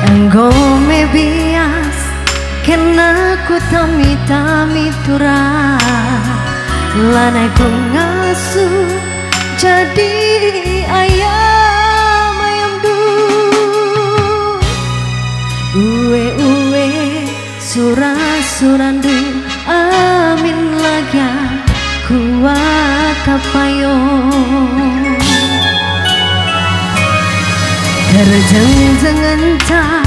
Anggo me bias kena ku tami-tami tura lanai ku ngasuh jadi ayam du uwe surah-surandu amin lagi kuat kapayo terjeng-jeng entah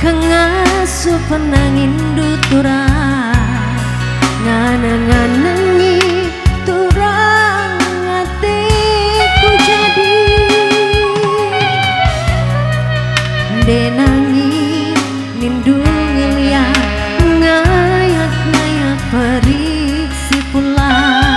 kengasuh penangin dutura nganeng-nganengi turang hatiku jadi denangi nindu ngelia ngayak-ngayak periksi pula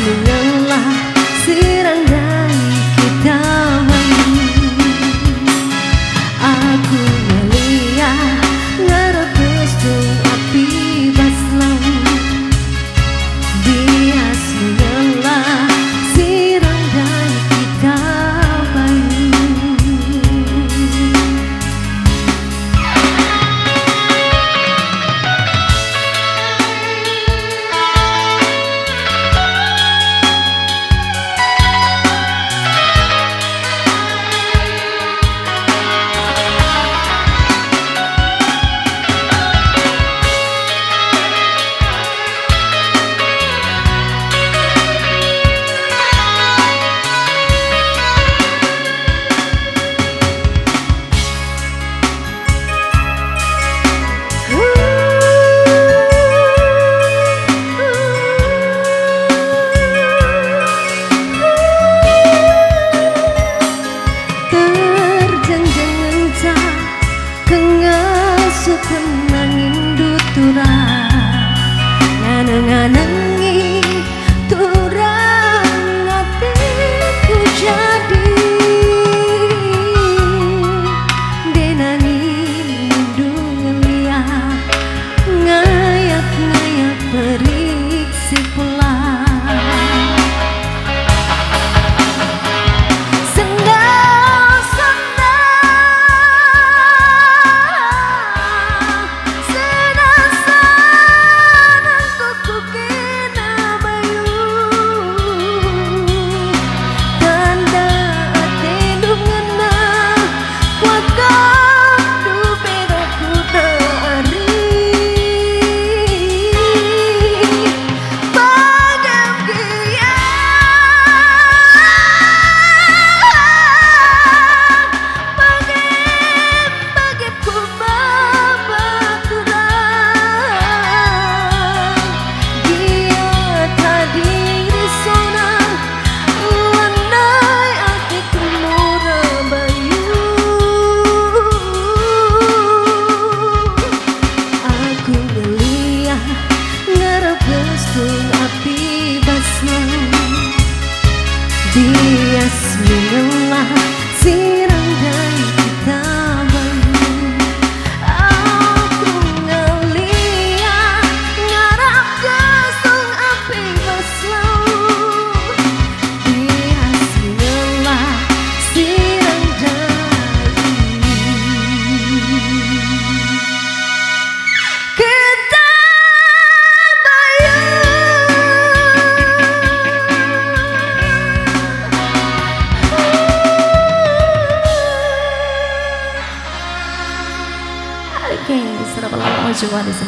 mengalah sirang dari kita aku melihat ngarepes tung api baslang bias mengalah sirang dari kita nganengi turang hatiku jadi denani mendung liat ngayak-ngayak periksi pula api baslang bias mengelah sirang dari kita aku ngeliat ngarap gesung api baslang bias mengelah sirang dari kita bayu. semua di sini.